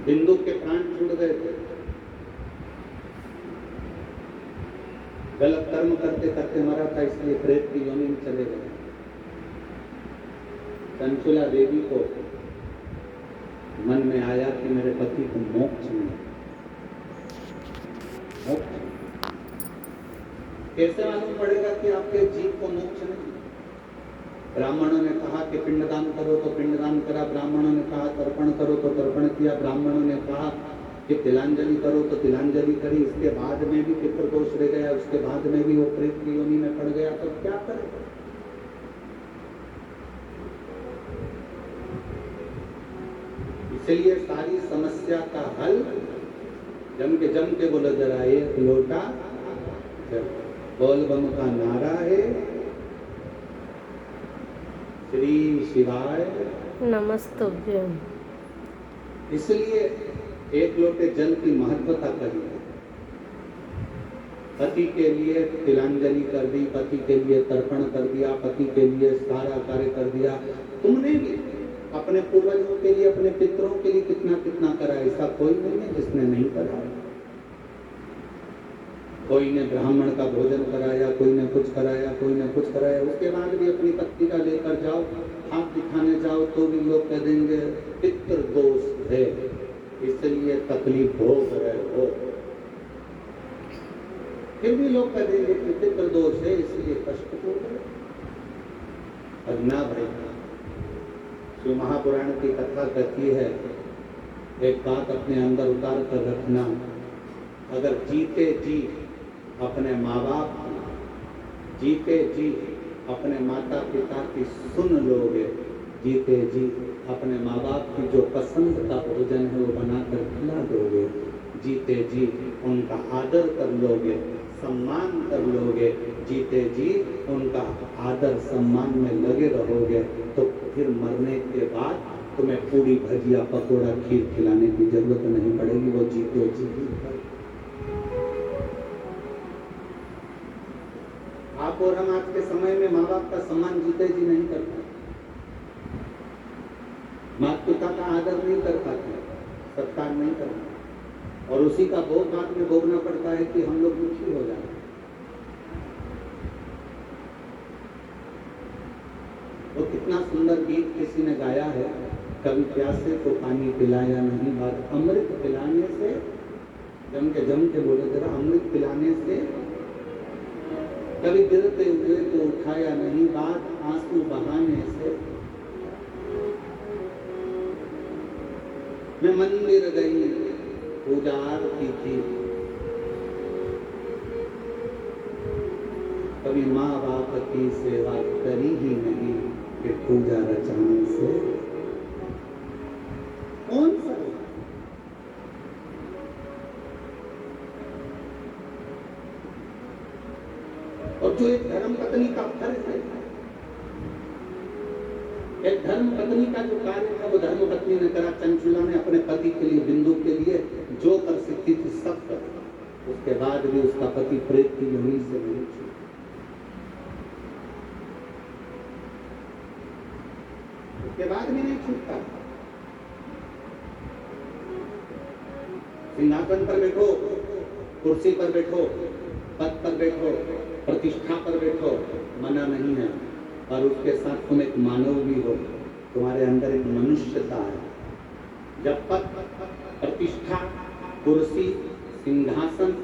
बिंदु के प्राण छूट गए थे। गलत कर्म करते करते मरा था, इसलिए प्रेत की योनि में चले गए। चंचुला देवी को मन में आया कि मेरे पति को मोक्ष मिले। मोक्ष कैसे मालूम पड़ेगा कि आपके जीव को मोक्ष नहीं? ब्राह्मणों ने कहा कि पिंडदान करो तो पिंडदान करा, ब्राह्मणों ने कहा तर्पण करो तो तर्पण किया, ब्राह्मणों ने कहा कि तिलांजलि करो तो तिलांजलि करी। इसके बाद में भी पितृदोष रह गया, उसके बाद में भी वो प्रेत की योनि में पड़ गया, तो क्या करे? इसलिए सारी समस्या का हल जम के बोलो जरा एक लोटा बोल बम का नारा है। श्री शिवाय नमस्तुभ्यम। इसलिए एक लोटे जल की महत्वता कही है। पति के लिए तिलांजलि कर दी, पति के लिए तर्पण कर दिया, पति के लिए सारा कार्य कर दिया। तुमने भी अपने पूर्वजों के लिए, अपने पितरों के लिए कितना कितना करा, ऐसा कोई नहीं है जिसने नहीं करा। कोई ने ब्राह्मण का भोजन कराया, कोई ने कुछ कराया, कोई ने कुछ कराया। उसके बाद भी अपनी पत्नी का लेकर जाओ, हाथ दिखाने जाओ तो भी लोग कह देंगे पितृ दोष है, इसलिए तकलीफ भोग रहे हो। फिर भी लोग कह देंगे कि पितृ दोष है, इसलिए कष्ट भोग रहे। और ना भाई, श्री महापुराण की कथा कहती है, एक बात अपने अंदर उतार कर रखना, अगर जीते जी अपने माँ बाप, जीते जी अपने माता पिता की सुन लोगे, जीते जी अपने माँ बाप की जो पसंद का भोजन है वो बनाकर खिला दोगे, जीते जी उनका आदर कर लोगे, सम्मान कर लोगे, जीते जी उनका आदर सम्मान में लगे रहोगे, तो फिर मरने के बाद तुम्हें पूरी भजिया पकौड़ा खीर खिलाने की जरूरत नहीं पड़ेगी। वो जीते जी आप और हम आज के समय में माँ बाप का सम्मान जीते जी नहीं कर पाते, माता पिता का आदर नहीं कर पाते, सत्कार नहीं कर पाते, और उसी का भोग बाद में भोगना पड़ता है कि हम लोग दुखी हो जाते। वो कितना सुंदर गीत किसी ने गाया है, कभी प्यासे को पानी पिलाया नहीं, बात अमृत पिलाने से, जम के बोले जरा, अमृत पिलाने से, कभी गिरते हुए तो उठाया नहीं, बात आंसू बहाने से। मैं मंदिर गई, पूजा आरती की, कभी माँ बाप की सेवा करी ही नहीं, कि पूजा रचाने से कौन सा? और जो एक धर्म पत्नी का फर्ज है, एक धर्म पत्नी का जो कार्य था वो धर्म पत्नी ने करा। चंचुला ने अपने पति के लिए, बिंदु के लिए जो कर सकती थी सब कर, उसके बाद भी उसका पति प्रेत की योनि से नहीं छूटा। उसके बाद भी नहीं छूटता। सिंहासन पर बैठो, कुर्सी पर बैठो, पद पर बैठो, प्रतिष्ठा पर बैठो, मना नहीं है, और उसके साथ तुम एक मानव भी हो, तुम्हारे अंदर एक मनुष्यता है। जब पद, प्रतिष्ठा, कुर्सी, सिंहासन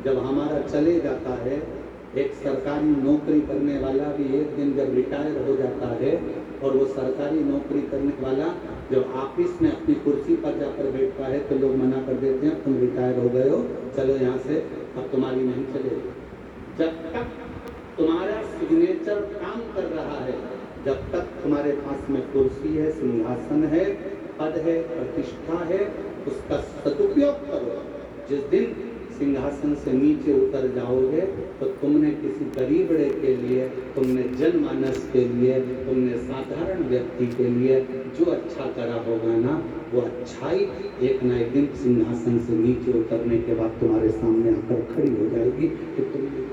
जब हमारा चले जाता है, एक सरकारी नौकरी करने वाला भी एक दिन जब रिटायर हो जाता है, और वो सरकारी नौकरी करने वाला जब ऑफिस में अपनी कुर्सी पर जाकर बैठता है तो लोग मना कर देते हैं, तुम रिटायर हो गए हो, चलो यहाँ से, अब तुम्हारी नहीं चलेगी। जब तक तुम्हारा सिग्नेचर काम कर रहा है, जब तक तुम्हारे पास में कुर्सी है, सिंहासन है, पद है, प्रतिष्ठा है, उसका सदुपयोग करो। जिस दिन सिंहासन से नीचे उतर जाओगे तो तुमने किसी गरीबड़े के लिए, तुमने जनमानस के लिए, तुमने साधारण व्यक्ति के लिए जो अच्छा करा होगा ना, वो अच्छाई एक ना एक दिन सिंहासन से नीचे उतरने के बाद तुम्हारे सामने आकर खड़ी हो जाएगी कि तुमने